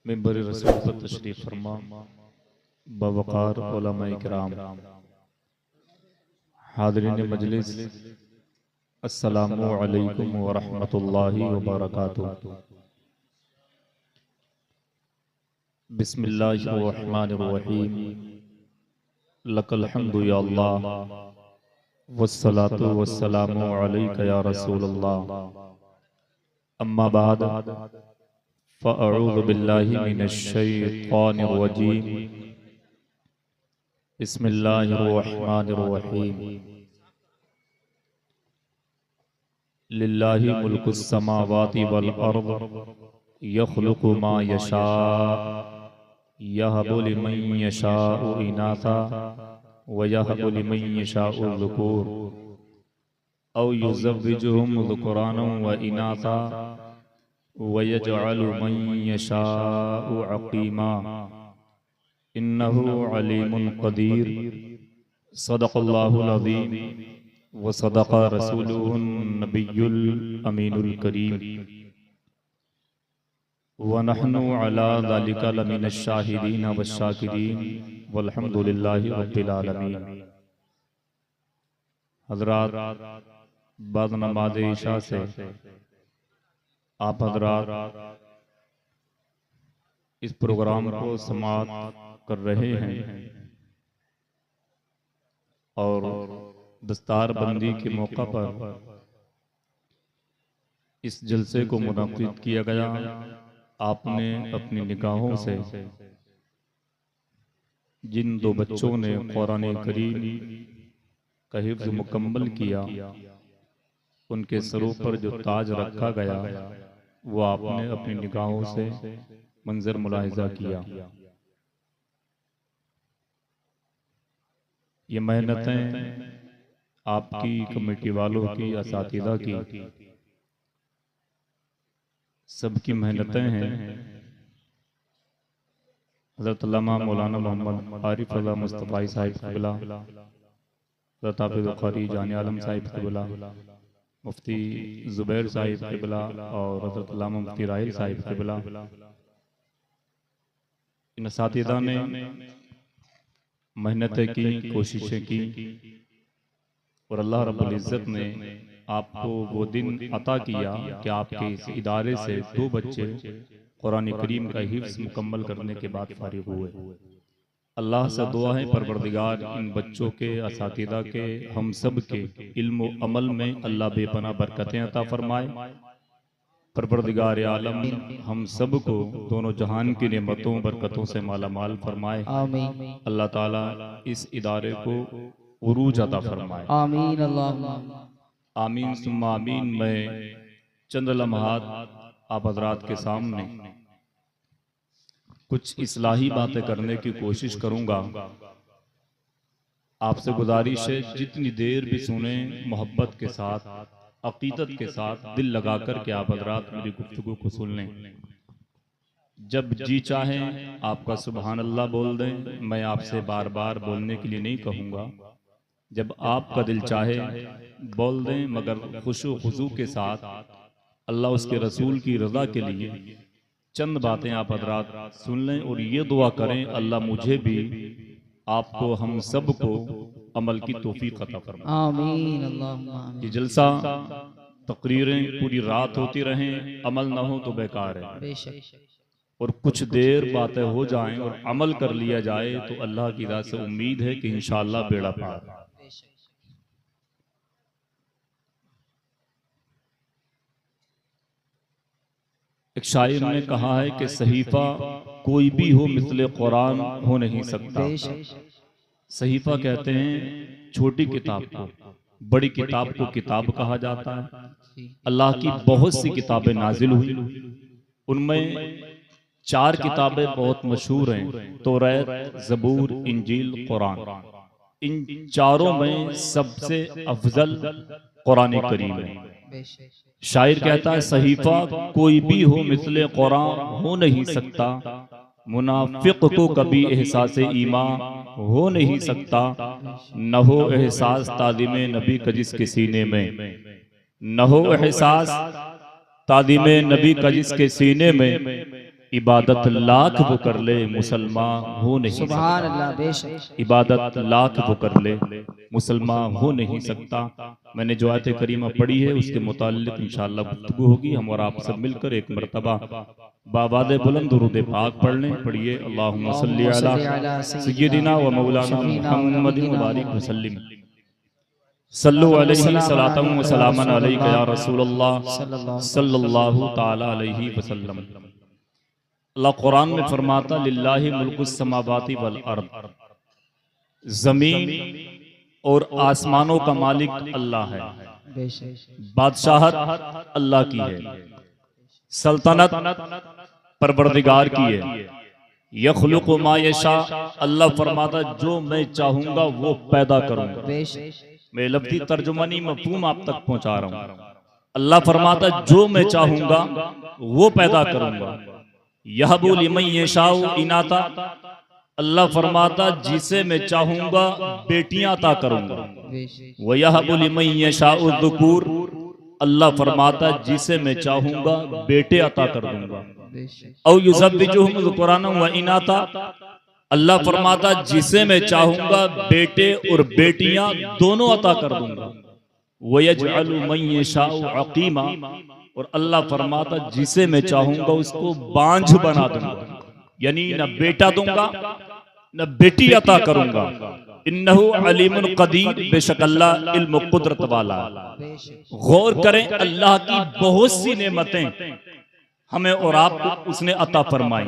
मिंबर रसूल पर तशरीफ फरमा बवकार उलमाए किराम, हाज़रीन मजलिस, अस्सलामु अलैकुम व रहमतुल्लाहि व बरकातुहू। बिस्मिल्लाहिर रहमानिर रहीम। लकल हम्दु या अल्लाह वस्सलातु वस्सलामु अलैका या रसूलल्लाह। अम्मा बाद फ़अऊज़ु बिल्लाहि मिनश शैतानिर रजीम। बिस्मिल्लाहिर रहमानिर रहीम। लिल्लाहि मुल्कुस समावाति वल अर्द यख्लुकु मा यशा यहबु लिमन यशाउ इनासा व यहबु लिमन यशाउ ज़ुकूर औ युज़व्विजुहुम ज़ुकरानन व इनासा व यजअलु मन यशाउ अक़ीमा इन्नहु अलीमुन क़दीर। सदक़ल्लाहुल अज़ीम व सदक़ रसूलुहुन नबियुल अमीनुल करीम व नहनु अला ज़ालिका लमिनश शाहिदीन वश्शाकिरीन वल्हम्दुलिल्लाहि रब्बिल आलमीन। हज़रात, बाद नमाज इशा से आप हज़रात इस प्रोग्राम को समाप्त कर रहे हैं और दस्तार बंदी के मौका पर इस जलसे को मुनक़्क़िद किया गया। आपने अपनी निगाहों से जिन दो बच्चों ने कुरान करीम का हिफ्ज़ मुकम्मल किया, उनके सरों पर जो ताज रखा गया वो आपने अपनी निगाहों से मंजर मुलाहिज़ा किया। ये मेहनतें आपकी, कमेटी वालों की, असातिज़ा की, सबकी मेहनतें हैं। हज़रत अल्लामा मौलाना मोहम्मद आरिफ रज़ा मुस्तफ़ाई साहिब क़िबला, हज़रत हाफ़िज़ बुख़ारी जाने आलम साहिब क़िबला, मुफ्ती ज़ुबैर साहिब क़िबला और हज़रत अल्लामा मुफ्ती राहिल साहिब क़िबला, इन असातिज़ा ने मेहनतें की, कोशिशें की और अल्लाह रब्बुल इज़्ज़त ने आपको वो दिन अता किया कि आपके इस इदारे से दो बच्चे कुरान करीम का हिफ्ज़ मुकम्मल करने के बाद फारिग हुए। अल्लाह से दुआ है परवरदिगार इन बच्चों के, असातिज़ा के, हम सब के इल्म व अमल में अल्लाह बेपनाह बरकतें अता फरमाए। परवरदिगार आलम हम सब को दोनों जहान की नेमतों बरकतों से माला माल फरमाए। आमीन। अल्लाह ताला इस इदारे को उरूज अता फरमाए। आमीन अल्लाहुम्मा आमीन सुम्मा आमीन। मैं चंद लम्हात आप हज़रात के सामने कुछ इस्लाही बातें करने की कोशिश करूंगा। आपसे गुजारिश है जितनी देर भी सुने मोहब्बत के साथ, अकीदत के साथ दिल लगा कर के आप हज़रात मेरी गुफ्तगू को सुन लें। जब जी चाहे आपका सुबहान अल्लाह बोल दें, मैं आपसे बार बार बोलने के लिए नहीं कहूँगा। जब आपका दिल चाहे बोल दें, मगर खुशू खुजू के साथ अल्लाह उसके रसूल की रज़ा के लिए चंद बातें आप हज़रात सुन लें और ये दुआ करें अल्लाह मुझे भी, आपको, हम सब को अमल की तौफीक अता फरमाए। आमीन अल्लाहुम्मा ये आमीन। जलसा, तकरीरें पूरी रात होती रहें, अमल ना हो तो बेकार है। बेशक और कुछ देर बातें हो जाएं और अमल कर लिया जाए तो अल्लाह की राह से उम्मीद है कि इंशाअल्लाह बेड़ा पार। एक शायर ने कहा है कि सहीफा कोई भी हो मिसले कुरान हो नहीं सकता। सहीफा कहते हैं छोटी किताब को, बड़ी किताब को किताब कहा जाता है। अल्लाह की बहुत सी किताबें नाजिल हुई, उनमें चार किताबें बहुत मशहूर हैं, तौरात, ज़बूर, इंजील, कुरान। इन चारों में सबसे अफजल कुरान करीम है। शायर कहता है सहीफा कोई भी हो मिसले कुरान हो नहीं सकता, मुनाफिक को कभी एहसास ईमान हो नहीं सकता, न हो एहसास तालीम नबी का जिसके सीने में, न हो एहसास तालीम नबी का जिसके सीने में, इबादत लाख वो कर ले मुसलमान हो नहीं सुभान सकता। अल्लाह, बेशक। इबादत लाख वो कर ले मुसलमान हो नहीं सकता। मैंने जो आयत करीमा पढ़ी है उसके मुताल्लिक इंशाअल्लाह गुफ्तगू होगी। हम और आप सब मिलकर एक मरतबा बाबाद बुलंद दुरूद पाक पढ़ लें। पढ़िए अल्लाहुम्मा सल्ली अला सय्यिदिना व मौलाना मुहम्मदिन व बारिक वसल्लिम सल्लु अलैहि सलातम व सलामन अलैका या रसूलल्लाह सल्लल्लाहु ताला अलैहि वसल्लम। अल्लाह कुरान में फरमाता लिल्लाहि मुल्कुस समावाति वल अर्द, जमीन और आसमानों का मालिक अल्लाह है, बेशक। बादशाहत अल्लाह की है, सल्तनत परवरदिगार की है। यखलुकु मा यशा, अल्लाह फरमाता जो मैं चाहूंगा वो पैदा करूंगा। बेशक। मैं लफ्ज़ी तर्जुमानी मफ़हूम आप तक पहुंचा रहा हूं। अल्लाह फरमाता जो मैं चाहूंगा वो पैदा करूंगा। यहबु लिमन यशाउ इनाता, अल्लाह फरमाता जिसे मैं चाहूंगा बेटियां अता करूंगा। बेशक। व यहबु लिमन यशाउ ज़ुकूर, अल्लाह फरमाता जिसे मैं चाहूंगा बेटे अता कर दूंगा। बेशक। औ युज़व्विजुहुम ज़ुकुराना व इनाता, अल्लाह फरमाता जिसे मैं चाहूंगा बेटे और बेटियां दोनों अता कर दूंगा। व यजअलु मन यशाउ अक़ीमा, और अल्लाह फरमाता जिसे मैं चाहूंगा उसको बांझ बना दूंगा, यानी न बेटा दूंगा न बेटी अता करूंगा। इन्नहु अलीमुन कदीर, बेशक अल्लाह इल्म कुदरत वाला। गौर करें, अल्लाह की बहुत सी नेमतें हमें और आपको उसने अता फरमाई,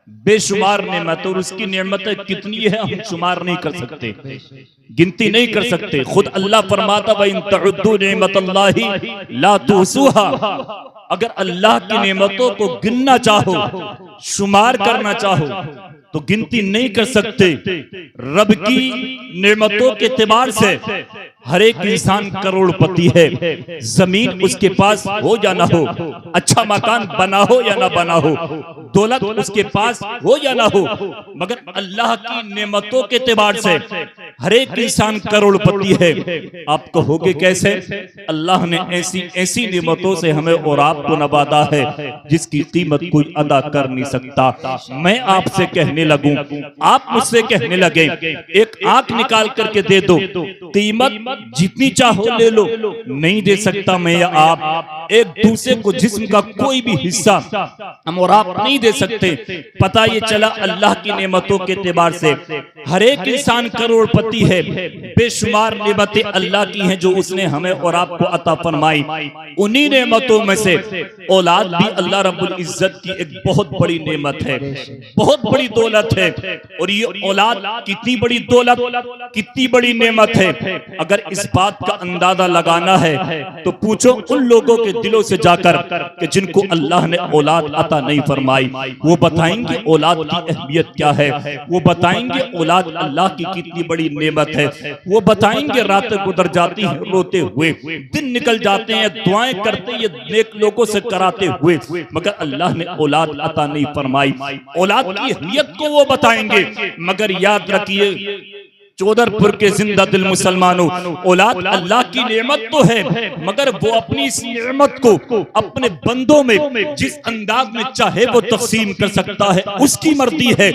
बेशुमार नेमत, और उसकी नेमतें कितनी है हम शुमार नहीं कर सकते, गिनती नहीं कर सकते। खुद अल्लाह फरमाता व इन तउद्दू निअमतल्लाहि ला तुहसूहा, अगर अल्लाह की नेमतों को गिनना चाहो, शुमार करना चाहो तो गिनती नहीं कर सकते। रब की नेमतों के एतबार से हर एक इंसान करोड़पति है। जमीन उसके पास हो या ना हो, अच्छा मकान बना हो या ना बना हो, दौलत उसके पास हो या ना हो, मगर अल्लाह की नेमतों के एतबार से हर एक इंसान करोड़पति है। आप कहोगे कैसे? अल्लाह ने ऐसी ऐसी नेमतों से हमें और आपको नवाजा है जिसकी कीमत कोई अदा कर नहीं सकता। मैं आपसे कहने लगूं, आप मुझसे कहने लगे एक आंख निकाल करके दे दो, कीमत जितनी चाहो ले लो, नहीं दे सकता मैं या आप। एक दूसरे को जिस्म का कोई भी हिस्सा हम और आप नहीं दे सकते। पता ये चला अल्लाह की नेमतों के एतबार से हर एक इंसान करोड़पति है। बेशुमार नेमतें अल्लाह की हैं जो उसने हमें और आपको अता फरमाई। उन्हीं नेमतों में से औलाद भी अल्लाह रब्बुल इज्जत की एक बहुत बड़ी नेमत है, बहुत बड़ी दौलत है। और ये औलाद कितनी बड़ी दौलत, कितनी बड़ी नेमत है। अगर इस बात का अंदाजा लगाना है तो पूछो उन लोगों के दिलों से जाकर कि जिनको अल्लाह ने औलाद अता नहीं फरमाई, वो बताएंगे औलाद की अहमियत क्या है, वो बताएंगे औलाद अल्लाह की कितनी बड़ी नेमत है, वो बताएंगे रातें गुजर जाती हैं रोते हुए, दिन निकल जाते हैं दुआएं करते ये नेक लोगों से कराते हुए, मगर अल्लाह ने औलाद अता नहीं फरमाई। औलाद की अहमियत को वो बताएंगे, मगर याद रखिए चौधरपुर के जिंदा दिल मुसलमानों, औलाद अल्लाह की नेमत तो है, मगर वो अपनी इस नेमत को अपने बंदों में जिस अंदाज में चाहे वो तकसीम कर सकता है, उसकी मर्जी है,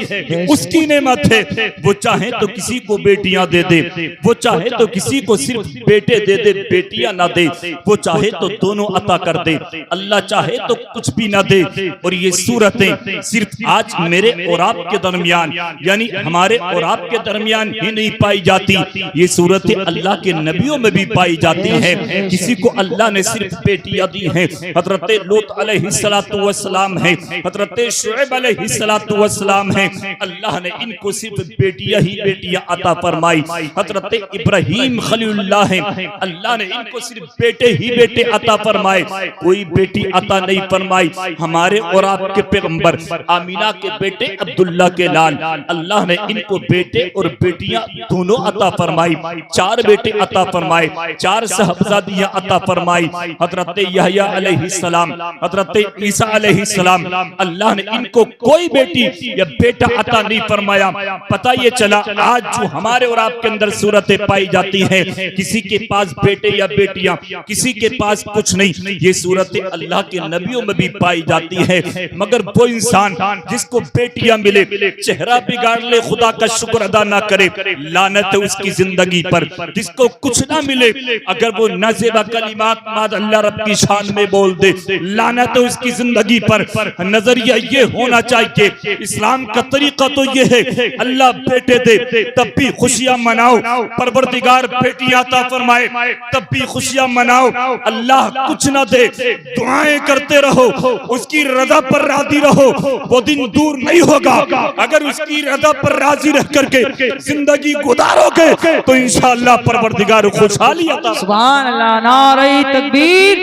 उसकी नेमत है। वो चाहे तो किसी को बेटियां दे दे, वो चाहे तो किसी को सिर्फ बेटे दे दे, बेटियां ना दे, वो चाहे तो दोनों अता कर दे, अल्लाह चाहे तो कुछ भी ना दे। और ये सूरतें सिर्फ आज मेरे और आपके दरमियान, यानी हमारे और आपके दरमियान ही नहीं पाई जाती, ये सूरतें अल्लाह के नबियों में भी पाई जाती हैं। किसी को अल्लाह ने सिर्फ बेटियां दी हैं, हजरत लूत अलैहिस्सलातु वस्सलाम है, हजरत शुएब अलैहिस्सलातु वस्सलाम है, अल्लाह ने इनको सिर्फ बेटियां ही बेटियां अता फरमाई। हजरत इब्राहीम खलीलुल्लाह है, अल्लाह ने इनको सिर्फ बेटे ही बेटे अता फरमाए, कोई बेटी अता नहीं फरमाई। हमारे और आपके पैगंबर आमीना के बेटे अब्दुल्ला के लाल, अल्लाह ने इनको बेटे और बेटियां दोनों अता फरमाई, 4 बेटे अता फरमाए, 4 साहबजादियां अता फरमाई, हजरत यहया अलैहिस्सलाम, हजरत ईसा अलैहिस्सलाम। अल्लाह ने इनको कोई बेटी या बेटा अता नहीं फरमाया। पता ये चला आज जो हमारे और आपके अंदर सूरतें पाई जाती हैं, किसी के पास बेटे या बेटियां, किसी के पास कुछ नहीं, ये सूरतें अल्लाह के नबियों में भी पाई जाती है। मगर वो इंसान जिसको बेटियां मिले, चेहरा बिगाड़ ले, खुदा का शुक्र अदा ना करे, लानत है उसकी जिंदगी पर। जिसको कुछ ना मिले, अगर वो नज़ेबा कलिमात माद अल्लाह रब की शान में बोल दे, लानत है उसकी जिंदगी पर। नजरिया ये होना चाहिए, इस्लाम का तरीका तो ये है, अल्लाह बेटे दे तब भी खुशियां मनाओ, परवरदिगार बेटियां अता फरमाए तब भी खुशियां मनाओ। अल्लाह कुछ ना दे, दुआएं करते रहो, उसकी रजा पर राजी रहो, वो दिन दूर नहीं होगा। अगर उसकी रजा पर राजी रह करके जिंदगी गुजारोगे तो इंशाअल्लाह परवरदिगार खुशहाली अता। सुभान अल्लाह, नारे तकबीर,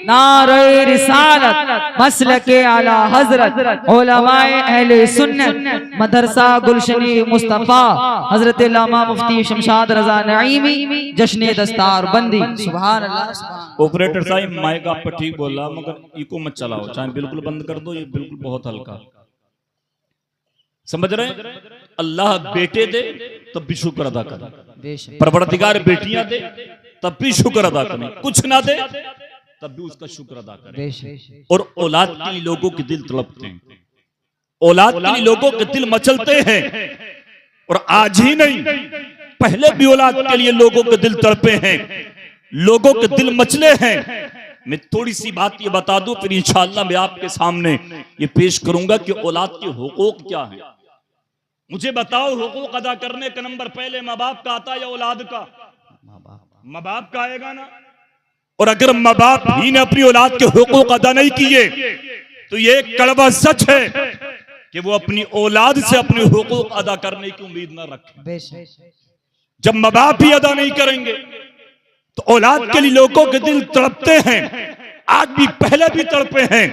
नारे रिसालत, मसलके आला हजरत, उलमाए अहले सुन्नत, मदरसा गुलशनी मुस्तफा, हजरत अल्लामा मुफ्ती शमशाद रजा नईमी, जश्न दस्तार बंदी। सुभान अल्लाह। ऑपरेटर साहब माइक आप पर ठीक बोला, मगर इको मत चलाओ, चाहे बिल्कुल बंद कर दो, ये बिल्कुल बहुत हल्का। समझ रहे हैं? अल्लाह बेटे दे तब भी शुक्र अदा करें, परवरदिगार बेटियां दे तब भी शुक्र अदा करें, कुछ ना दे तब भी उसका शुक्र अदा करें। और औलाद के लिए लोगों के दिल तड़पते हैं, औलाद के लिए लोगों के दिल मचलते हैं। और आज ही नहीं, पहले भी औलाद के लिए लोगों के दिल तड़पे हैं, लोगों के दिल मचले हैं। मैं थोड़ी सी बात ये बता दूं, फिर इंशाअल्लाह मैं आपके सामने ये पेश करूंगा कि औलाद के हुकूक क्या है। मुझे बताओ, हुकूक अदा करने का नंबर पहले माँ बाप का आता है या औलाद का? माँ बाप का आएगा ना। और अगर माँ बाप ही ने अपनी औलाद के हुकूक अदा नहीं किए तो ये कड़वा सच है कि वो अपनी औलाद से अपने हुकूक अदा करने की उम्मीद ना रखें। जब माँ बाप ही अदा नहीं करेंगे तो औलाद के लिए लोगों के दिल तड़पते हैं, आज भी पहले भी तड़पे हैं।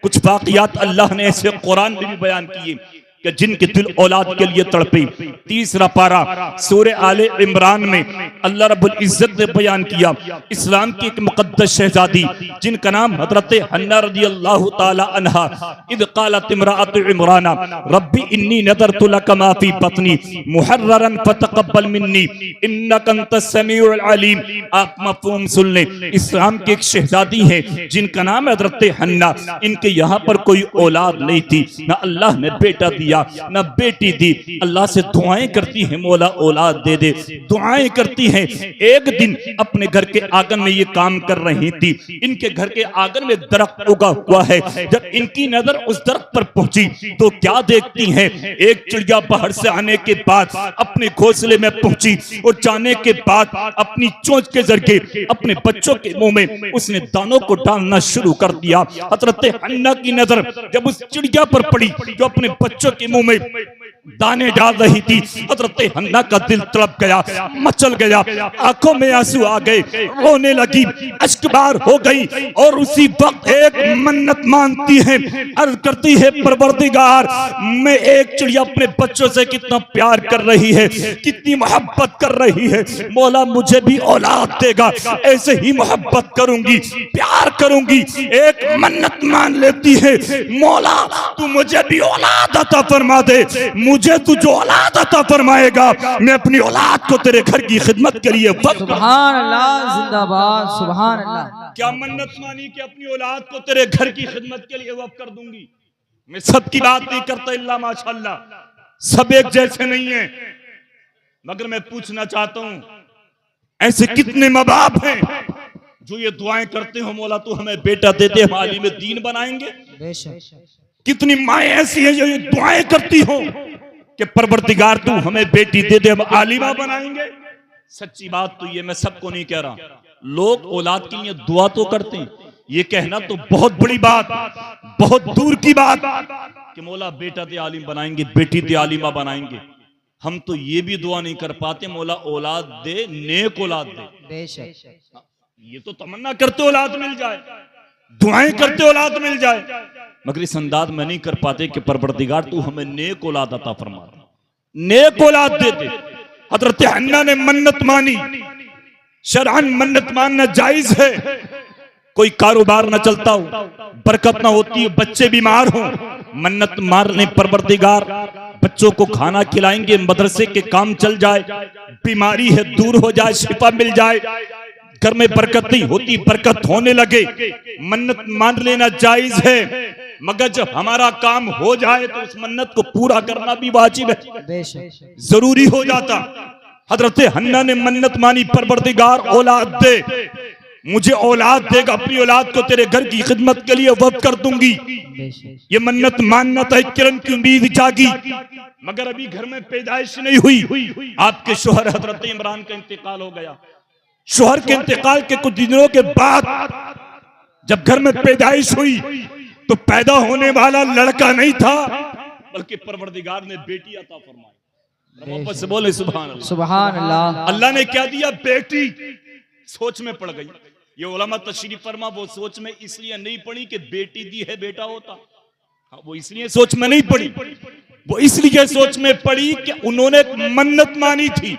कुछ वाक़ियात अल्लाह ने ऐसे कुरान में भी बयान किए कि जिनके दिल औलाद के लिए तड़पे। 3रा पारा सूरे आले इमरान में अल्लाह रब्बुल इज्जत ने बयान किया, इस्लाम की एक मुक़द्दस शहजादी जिनका नाम हज़रत हन्ना रज़ियल्लाहु ताला अन्हा, इद क़ालत इम्राअतु इमरान रब्बी इन्नी नज़रतु लक मा फ़ी बत्नी मुहर्ररन फ़तक़ब्बल मिन्नी इन्नका अंतस समीउल अलीम। आप मफ़हूम सुन लें, इस्लाम की एक शहजादी है जिनका नाम है हज़रत हन्ना। इनके यहाँ पर कोई औलाद नहीं थी, ना अल्लाह ने बेटा दिया ना बेटी दी। अल्लाह से दुआएं करती है, मौला औलाद दे दे, दुआएं करती हैं। एक दिन अपने घर के आंगन में ये काम कर रही थी, इनके घर के आंगन में दरख्त उगा हुआ है। जब इनकी नजर उस दरख्त पर पहुंची तो क्या देखती हैं, एक चिड़िया बाहर से आने के बाद अपने घोंसले में पहुंची और जाने के बाद अपनी चोंच के जरिए अपने बच्चों के मुंह में उसने दानों को डालना शुरू कर दिया। हज़रत हन्ना की नजर जब उस चिड़िया पर पड़ी जो अपने बच्चों के मुंह में दाने डाल रही थी, हज़रत हन्ना का दिल तड़प गया, मचल गया, आंखों में आंसू आ गए, रोने लगी, अश्कबार हो गई। और उसी वक्त एक मन्नत मानती है, अर्ज करती है, परवरदिगार मैं एक चिड़िया अपने बच्चों से कितना प्यार कर रही है, कितनी मोहब्बत कर रही है, मौला मुझे भी औलाद देगा, ऐसे ही मोहब्बत करूंगी, प्यार करूंगी। एक मन्नत मान लेती है, मौला तू मुझे भी औलाद अता फरमा दे, मुझे तू जो औलाद अता फरमाएगा मैं अपनी औलाद को तेरे घर की खिदमत के लिए वक्फ। सुभान अल्लाह, जिंदाबाद, सुभान अल्लाह। क्या मन्नत मानी कि अपनी औलाद को तेरे घर की खिदमत के लिए वक्फ कर दूंगी। मैं सबकी बात नहीं करता, इल्ला माशाअल्लाह, सब एक जैसे नहीं है। मगर मैं पूछना चाहता हूं, ऐसे कितने माँ बाप हैं जो ये दुआएं करते हो, मौला तू हमें बेटा दे दे, हम आलिम दीन बनाएंगे। कितनी माएं ऐसी हैं जो ये दुआएं करती हो कि परवरदिगार तू हमें बेटी दे दे, हम आलिमा बनाएंगे। सच्ची बात तो ये, मैं सबको नहीं कह रहा, लोग औलाद के लिए दुआ तो करते हैं, ये कहना तो बहुत बड़ी बात, बहुत दूर की बात कि मौला बेटा दे आलिम बनाएंगे, बेटी दे आलिमा बनाएंगे। हम तो ये भी दुआ नहीं कर पाते, मौला औलाद दे, नेक औलाद दे। ये तो तमन्ना करते औलाद मिल जाए, दुआएं करते औलाद मिल जाए, मगर इस अंदाज में नहीं कर पाते कि परवरदिगार तू हमें नेक औलाद अता फरमा, नेक औलाद दे दे। हजरत हन्ना ने मन्नत मानी, शरअन मन्नत मानना जायज है। कोई कारोबार न चलता हो, बरकत ना होती हो, बच्चे बीमार हो, मन्नत मारने परवरदिगार बच्चों को खाना खिलाएंगे, मदरसे के काम चल जाए, बीमारी है दूर हो जाए, शिफा मिल जाए, घर में बरकत नहीं होती बरकत होने लगे, मन्नत मान लेना जायज है। मगर जब हमारा काम हो जाए तो उस मन्नत को पूरा करना भी वाजिब है, जरूरी हो जाता। हजरत हन्ना ने मन्नत मानी, परवरदिगार औलाद दे, मुझे औलाद देगा, अपनी औलाद को तेरे घर की खिदमत के लिए वक्फ कर दूंगी। ये मन्नत मानना था, एक किरण की उम्मीद जागी, मगर अभी घर में पैदाइश नहीं हुई। आपके शोहर हजरत इमरान का इंतकाल हो गया। शोहर के इंतकाल के कुछ दिनों के बाद जब घर में पैदाइश हुई तो पैदा होने वाला लड़का नहीं था, बल्कि परवरदिगार ने बेटी अता फरमाई। वापस से बोले सुभान अल्लाह। सुभान अल्लाह। अल्लाह ने क्या दिया? बेटी। सोच में पड़ गई। ये उलमा तशरीफ फरमा वो सोच में इसलिए नहीं पड़ी कि बेटी दी है बेटा होता, हाँ, वो इसलिए सोच में नहीं पड़ी, वो इसलिए सोच में पड़ी कि उन्होंने मन्नत मानी थी,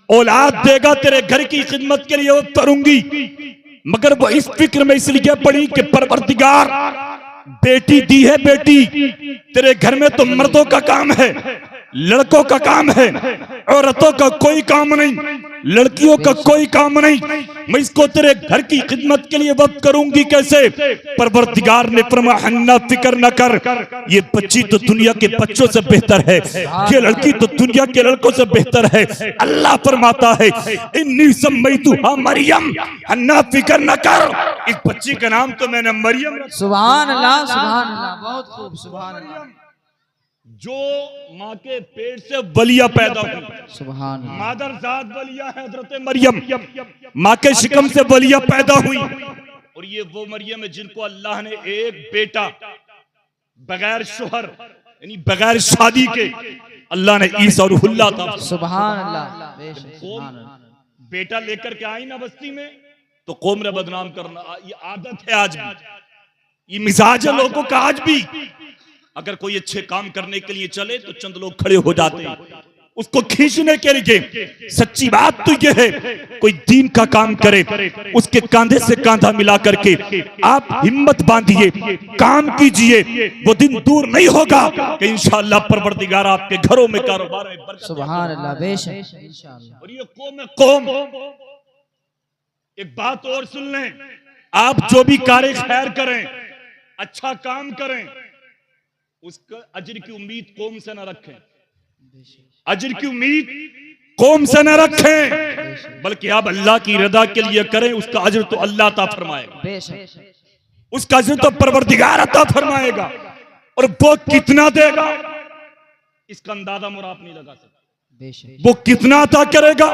औलाद देगा तेरे घर की खिदमत के लिए वो करूंगी। मगर वो इस फिक्र में इसलिए पड़ी कि परवरदिगार बेटी दी है, बेटी तेरे घर में तो मर्दों का काम है, लड़कों का काम है, औरतों का कोई काम नहीं, लड़कियों का कोई काम नहीं, मैं इसको तेरे घर की खिदमत के लिए वक्त करूंगी कैसे? परवरदिगार ने फरमाया हन्ना फिक्र न कर, ये बच्ची तो दुनिया के बच्चों से बेहतर है, ये लड़की तो दुनिया के लड़कों से बेहतर है। अल्लाह फरमाता है इन्नी सम्मैतुहा मरियम, हन्ना फिक्र न कर, इस बच्ची का नाम तो मैंने मरियम रखा। सुभान अल्लाह, सुभान अल्लाह, बहुत खूब, सुभान अल्लाह। जो माँ के पेट से वलिया पैदा हुई, सुभान अल्लाह, मादरजात वलिया है हजरत मरियम, माँ के शिकम से वलिया पैदा हुई। और ये वो मरियम है जिनको अल्लाह ने एक बेटा बगैर शोहर यानी बगैर शादी के अल्लाह ने ईसा रूहुल्लाह था। सुभान अल्लाह। बेटा लेकर के आई ना बस्ती में तो कौम ने बदनाम करना, ये आदत है आज भी, ये मिजाज है लोगों का आज भी। अगर कोई अच्छे काम करने के लिए चले तो चंद लोग खड़े हो जाते हैं उसको खींचने के लिए। सच्ची बात तो यह है कोई दीन का काम करे उसके कांधे से कांधा मिला करके आप हिम्मत बांधिए, काम कीजिए, वो दिन दूर नहीं होगा कि इंशाअल्लाह परवरदिगार आपके घरों में कारोबार में बरकत। सुभान अल्लाह, बेशक इंशाअल्लाह। और ये कौम एक बात और सुन लें, आप जो भी कार्य खैर करें, अच्छा काम करें, उसका अजर की उम्मीद कौम से न रखें, अजर की उम्मीद कौम से न रखें, बल्कि आप अल्लाह की रदा के लिए करें, उसका अजर तो अल्लाह अता फरमाएगा, उसका अजर तो परवरदिगार अता फरमाएगा। और वो कितना देगा इसका अंदाजा मुझे आप नहीं लगा सकते, वो कितना अता करेगा,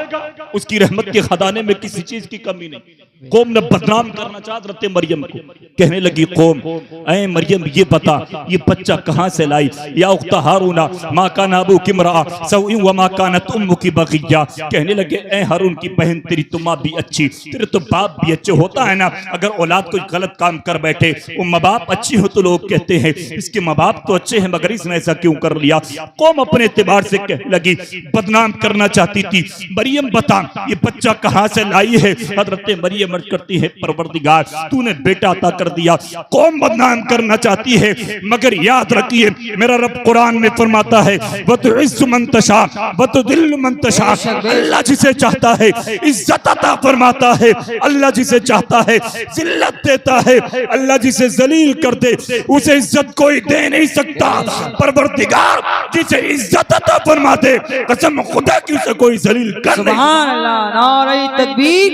उसकी रहमत के खजाने में किसी चीज की कमी नहीं। कौम ने बदनाम करना चाहते मरियम को, कहने लगी कौम ऐ मरियम ये बता ये बच्चा कहां से लाई, या उख्ता हारूना मा काना अबूकी इम्रा सौई व मा कानत उम्मुकी बगिया। कहने लगे ऐ हारून की बहन तेरी तो माँ भी अच्छी, तेरे तो बाप भी अच्छे, होता है ना अगर औलाद कोई गलत काम कर बैठे, वो माँ बाप अच्छी हो तो लोग कहते हैं इसके माँ बाप तो अच्छे हैं मगर इसने ऐसा क्यों कर लिया। कौम अपने एतबार से कहने लगी, बदनाम करना चाहती थी, मरियम बता ये बच्चा कहां से लाई है। हजरत मरियम अर्ज करती है परवरदिगार तूने बेटा अता कर दिया। कौम बदनाम करना चाहती है मगर याद रखिए मेरा रब कुरान में फरमाता है वतुइस्सु मन तशा वतुदिल्लु मन तशा, अल्लाह जिसे चाहता है इज्जत अता फरमाता है, अल्लाह जिसे चाहता है जिल्लत देता है, अल्लाह जिसे जलील कर दे उसे इज्जत कोई दे नहीं सकता। परवरदिगार जिसे इज्जत अता फरमा दे कसम खुदा की उसे कोई जलील कर नहीं। सुभान अल्लाह, नारे तकबीर,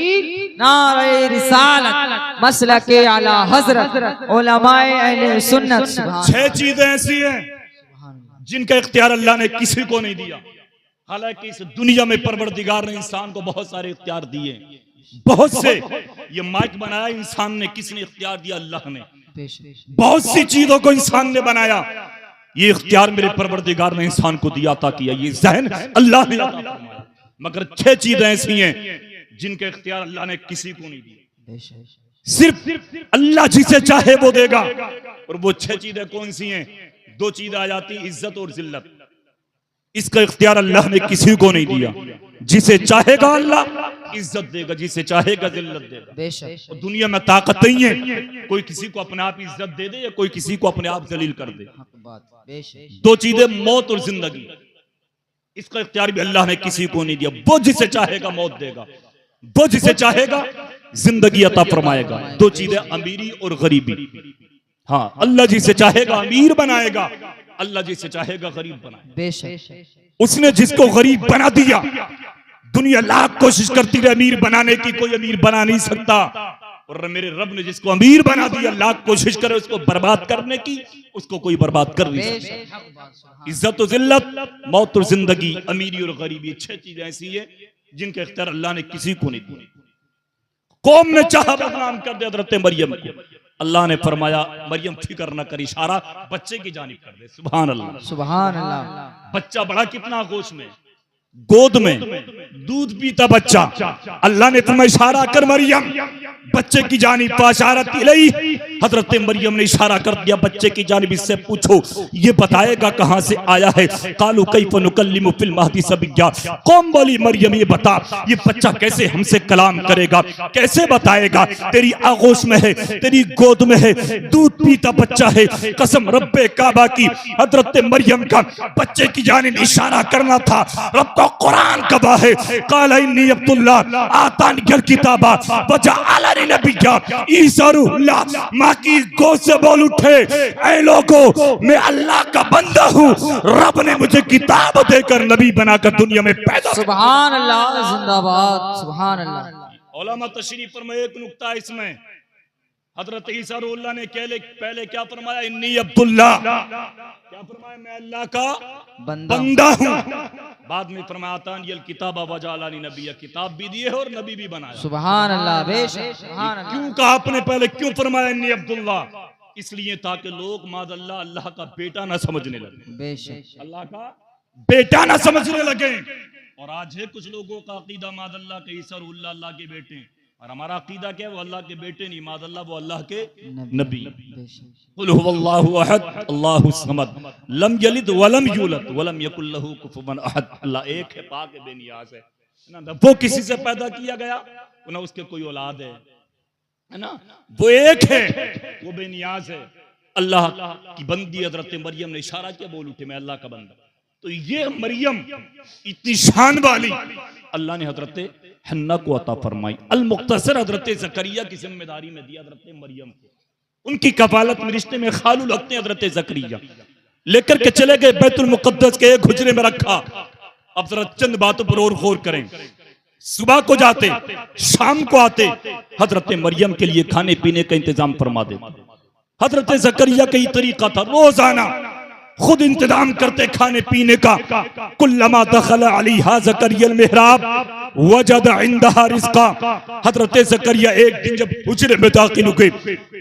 नारे रिसालत, मसलके आला हजरत, उलमाए अहले सुन्नत। छह चीजें ऐसी हैं जिनका इख्तियार अल्लाह ने किसी को नहीं दिया, हालांकि इस दुनिया में परवरदिगार ने इंसान को बहुत सारे इख्तियार दिए, बहुत से। ये माइक बनाया इंसान ने, किसने इख्तियार दिया? अल्लाह ने। बहुत सी चीजों को इंसान ने बनाया, ये इख्तियार मेरे परवरदिगार ने इंसान को दिया था किया, ये जहन अल्लाह ने अता फरमाया। मगर छह चीजें ऐसी हैं जिनके इख्तियार अल्लाह ने किसी को नहीं दिया, सिर्फ अल्लाह जिसे चाहे वो देगा। और वो छह चीजें कौन सी हैं? दो चीजें आ जाती, इज्जत और जिल्लत। इसका इख्तियार अल्लाह ने किसी को नहीं दिया। जिसे चाहेगा अल्लाह इज्जत देगा, जिसे चाहेगा जिल्लत देगा। बेशक और दुनिया में ताकत नहीं है कोई किसी को अपने आप इज्जत दे दे या कोई किसी को अपने आप जलील कर दे। बेशक दो चीजें, मौत और जिंदगी, इसका इख्तियार भी अल्लाह ने किसी को नहीं दिया। वो जिसे चाहेगा मौत देगा, वो जिसे चाहेगा जिंदगी अता फरमाएगा। दो चीजें, अमीरी और गरीबी। हाँ, अल्लाह जिसे चाहेगा अमीर बनाएगा, अल्लाह जिसे चाहेगा गरीब बनाएगा। बेशक उसने जिसको गरीब बना दिया, दुनिया लाख कोशिश करती रहे अमीर बनाने की, कोई अमीर बना नहीं सकता। और मेरे रब ने जिसको अमीर बना दिया, लाख कोशिश करे उसको बर्बाद करने की, उसको कोई बर्बाद कर नहीं सकता। इज्जत और जिल्लत, मौत और जिंदगी, अमीरी और गरीबी, छह चीजें ऐसी है जिनके इख्तियार अल्लाह ने किसी को नहीं दिए। कौम ने चाहा बदनाम कर दिया हज़रत मरियम को, अल्लाह ने फरमाया मरियम फिक्र न कर, इशारा बच्चे की जानिब कर दे। सुभान अल्लाह, सुभान अल्लाह। बच्चा बड़ा कितना होश में, गोद में दूध पीता बच्चा, अल्लाह ने फरमाया इशारा कर मरियम बच्चे की जानिब। फाशारत इलैहि, हजरत मरियम ने इशारा कर दिया बच्चे की जानिब। इससे पूछो ये बताएगा कहां से आया है। कालू कैफ नुकल्लिमु फिल महदी सबिय्या, कौम बोली मरियम ये बता ये बच्चा कैसे हमसे कलाम करेगा, कैसे बताएगा, तेरी आगोश में है, तेरी गोद में है, दूध पीता बच्चा है। कसम रब्बे काबा की, हजरत मरियम का बच्चे की जानिब इशारा करना था। रब का कुरान गवाह है, काला इन्नी अब्दुल्लाह आतानियल किताबा वजअलनी नबिय्या, ईसा रूहुल्लाह माँ की गोद से बोल उठे, ऐ लोगों मैं अल्लाह का बंदा हूँ, रब ने मुझे किताब देकर नबी बनाकर दुनिया में पैदा। सुभान अल्लाह, जिंदाबाद, सुभान अल्लाह। उलमा तशरीफ फरमाए एक नुक्ता इसमें, हजरत ईसा रूहुल्लाह ने पहले क्या फरमाया, इन्नी अब्दुल्लाह, क्या फरमाया, मैं अल्लाह का बंदा हूँ। बाद में फरमाया आतानियल किताब वजअलनी नबिय्या, किताब भी दिए और नबी भी बनाया। सुभान अल्लाह, बेशक सुभान अल्लाह। क्यों कहा आपने पहले, क्यों फरमाया इन्नी अब्दुल्लाह? इसलिए ताकि लोग मादअल्लाह अल्लाह का बेटा ना समझने लगे, बेशक अल्लाह का बेटा ना समझने लगे। और आज है कुछ लोगों का अकीदा मादअल्लाह के ईसा रूहुल्लाह अल्लाह के बेटे, और हमारा अकीदा क्या है, वो अल्लाह के बेटे नहीं, मादअल्लाह वो अल्लाह के नबी। कुल हुवल्लाहु अहद अल्लाहु समद लम यलिद वलम यूलद वलम यकुल लहू कुफुवन अहद। अल्लाह एक है, पाक है, बेनियाज है ना, वो किसी से पैदा किया गया, ना उसके कोई औलाद है ना, वो एक है, वो बेनियाज है। अल्लाह की बंदी हजरत मरियम ने इशारा किया, बोल उठे मैं अल्लाह का बंदा। तो ये मरियम इतनी शान वाली, अल्लाह ने हजरत हन्ना को अता फरमाई। अल मुख्तसर हजरत ज़करिया की जिम्मेदारी में दिया हजरत मरियम को, उनकी कफालत में रिश्ते में खालू लगते हैं हजरत ज़करिया, लेकर के चले गए बैतुल मुक़द्दस के एक हुजरे में रखा। अब जरा चंद बातों पर और गौर करें। सुबह को जाते, शाम को आते, हजरत मरियम के लिए खाने पीने का इंतजाम फरमा देते। हजरत ज़करिया का ये तरीका था, रोजाना खुद इंतजाम करते खाने पीने का। कुल्लमा दखल अलैहा ज़करिया मेहराब वजद इंदहा रिज़्क़ा। हजरत ज़करिया एक दिन जब हुजरे में दाखिल हुए,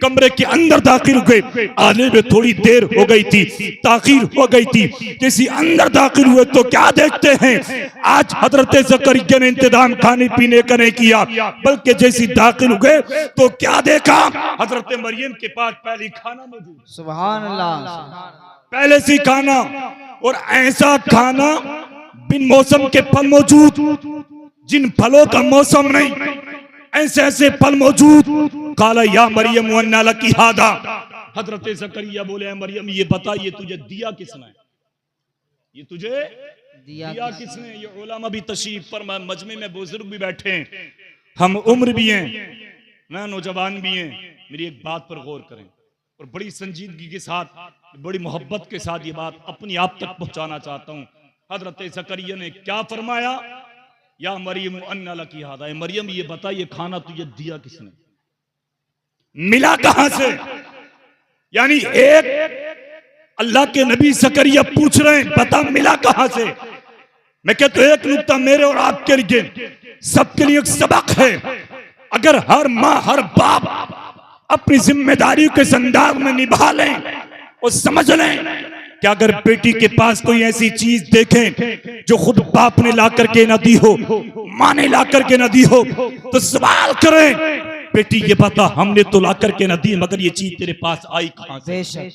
कमरे के अंदर दाखिल हुए, आने में थोड़ी देर हो गई थी, ताखीर हो गई थी। जैसे अंदर दाखिल हुए तो क्या देखते हैं, आज हजरत ज़करिया ने इंतजाम खाने पीने का नहीं किया, बल्कि जैसे दाखिल हुए तो क्या देखा, हजरत मरियम के पास पहले खाना मौजूद। सुभान अल्लाह, पहले से खाना, और ऐसा खाना बिन मौसम के फल मौजूद, जिन फलों का मौसम नहीं, ऐसे ऐसे फल मौजूद। काला या मरियम अन्ना लकी हादा। हजरत ज़करिया बोले मरियम ये बता ये तुझे दिया किसने, ये तुझे दिया किसने। ये उलमा भी तशरीफ पर, मजमे में बुजुर्ग भी बैठे हैं, हम उम्र भी हैं ना, नौजवान भी हैं। मेरी एक बात पर गौर करें और बड़ी संजीदगी के साथ, बड़ी मोहब्बत के साथ ये बात अपनी आप तक पहुंचाना चाहता हूं। हजरत ज़करिया ने क्या फरमाया, या मरियम अन्ना लकी हादा, मरियम ये बता ये खाना तुझे दिया किसने, मिला कहां से। यानी एक अल्लाह के नबी ज़करिया पूछ रहे हैं बता मिला कहां से। मैं कहता हूं एक नुक्ता मेरे और आपके लिए, सबके लिए एक सबक है। अगर हर माँ हर बाप अपनी जिम्मेदारी के संदाग में निभा लें और समझ लें कि अगर बेटी के पास कोई ऐसी चीज देखें जो खुद बाप ने ला करके न दी हो, माँ ने ला करके न दी हो, तो सवाल करें बेटी ये बता हमने तो ला करके न दी, मगर ये चीज तेरे पास आई कहां से।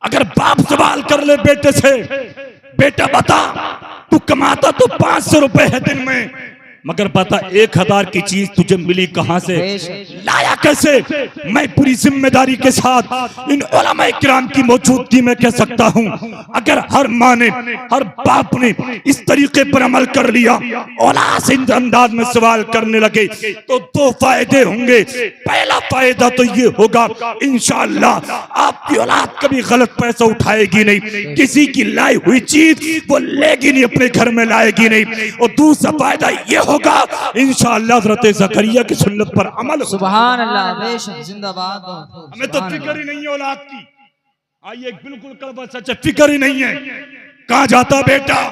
अगर बाप सवाल कर ले बेटे से, बेटा बता तू कमाता तो 500 रुपए है दिन में, मगर बता 1000 की चीज तुझे मिली कहां से, लाया कैसे? मैं पूरी जिम्मेदारी के साथ इन उलमा किराम की मौजूदगी में कह सकता हूं, अगर हर माँ ने, हर बाप ने इस तरीके पर अमल कर लिया, औलाद से इन अंदाज में सवाल करने लगे, तो 2 फायदे होंगे। पहला फायदा तो ये होगा, इंशाअल्लाह आपकी औलाद कभी गलत पैसा उठाएगी नहीं, किसी की लाई हुई चीज वो लेगी नहीं, अपने घर में लाएगी नहीं। और दूसरा फायदा ये होगा, इंशाअल्लाह हज़रत ज़करिया की सुन्नत पर अमल। सुभान अल्लाह, बेशक, जिंदाबाद। हमें तो फिक्र ही नहीं है औलाद की। आइए, बिल्कुल कड़वा सच है, फिक्र ही नहीं है। कहां जाता बेटा,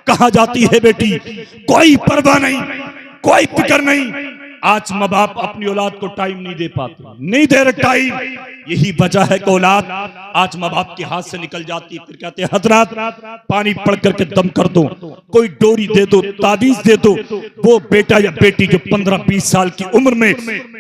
कहां जाती है बेटी, कोई परवाह नहीं, कोई फिक्र नहीं। आज माँ बाप अपनी औलाद को टाइम नहीं दे पाते, नहीं दे रहे टाइम। यही वजह है कि औलाद आज माँ बाप के हाथ से निकल जाती है। फिर कहते हैं हजरात पानी पड़ करके दम कर दो, कोई डोरी दे दो, ताबीज दे दो। वो बेटा या बेटी जो 15-20 साल की उम्र में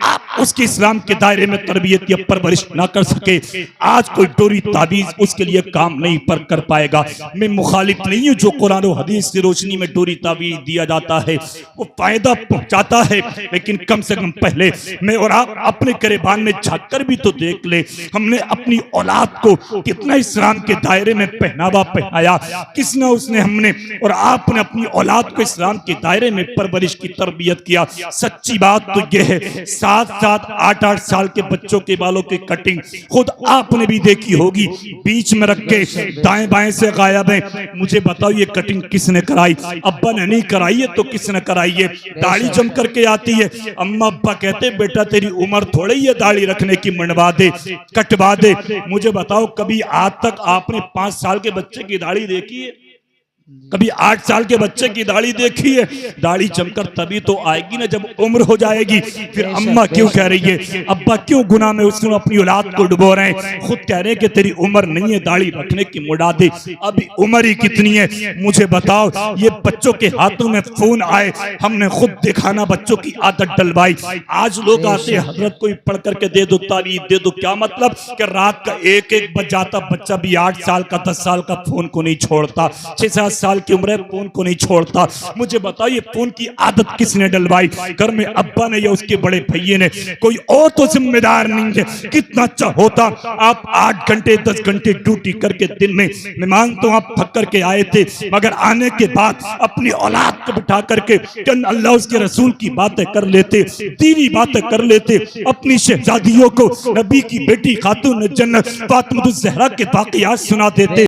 आप उसकी इस्लाम के दायरे में तरबियत या परवरिश ना कर सके, आज कोई डोरी ताबीज उसके लिए काम नहीं पर कर पाएगा। मैं मुखालिफ नहीं हूँ, जो कुरान और हदीस की रोशनी में डोरी ताबीज दिया जाता है वो फायदा पहुंचाता है, लेकिन कम से कम पहले मैं और आप अपने गिरबान में झांक कर भी तो देख ले, हमने अपनी औलाद को कितना इस्लाम के दायरे में पहनावा पहनाया, किसने उसने हमने और आपने अपनी औलाद को इस्लाम के दायरे में परवरिश की तरबियत किया। सच्ची बात तो यह है, 7-7, 8-8 साल के बच्चों के बालों की कटिंग खुद आपने भी देखी होगी, बीच में रख के दाएं बाएं से गायब है। मुझे बताओ ये कटिंग किसने कराई? अब्बा ने नहीं कराई है तो किसने कराई है? दाढ़ी जम करके आती है, अम्मा अब्बा कहते बेटा तेरी उम्र थोड़ी है दाढ़ी रखने की, मंडवा दे, कटवा दे। मुझे बताओ कभी आज तक आपने 5 साल के बच्चे की दाढ़ी देखी है? कभी 8 साल के बच्चे की दाढ़ी देखी है? दाढ़ी जमकर तभी तो आएगी ना जब उम्र हो जाएगी। फिर अम्मा क्यों कह रही है, अब्बा क्यों गुनाह में उसने अपनी औलाद को डुबो रहे हैं? खुद कह रहे हैं कि तेरी उम्र नहीं है दाढ़ी रखने की, मुड़ा दे। अभी उम्र ही कितनी है? मुझे बताओ, ये बच्चों के हाथों में फोन आए, हमने खुद दिखाना बच्चों की आदत डलवाई। आज लोग आते हैं हजरत कोई पढ़ करके दे दो, ताबीज दे दो। क्या मतलब कि रात का 1-1 बज जाता, बच्चा भी 8 साल का 10 साल का फोन को नहीं छोड़ता, 6-7 साल की उम्र है फोन को नहीं छोड़ता। मुझे बताइए फोन की आदत किसने डलवाई? घर में अब्बा ने या उसके बड़े भैये ने? कोई और तो जिम्मेदार नहीं है। कितना अच्छा होता आप 8 घंटे 10 घंटे ड्यूटी करके दिन में, मैं मानता हूं आप थक करके आए थे, मगर आने के बाद अपनी औलाद को बिठा करके अल्लाह उसके रसूल की बातें कर लेते, दीनी बातें कर लेते, अपनी शहजादियों को नबी की बेटी खातून जन्नत फातिमा ज़हरा के वाक़ियात सुना देते।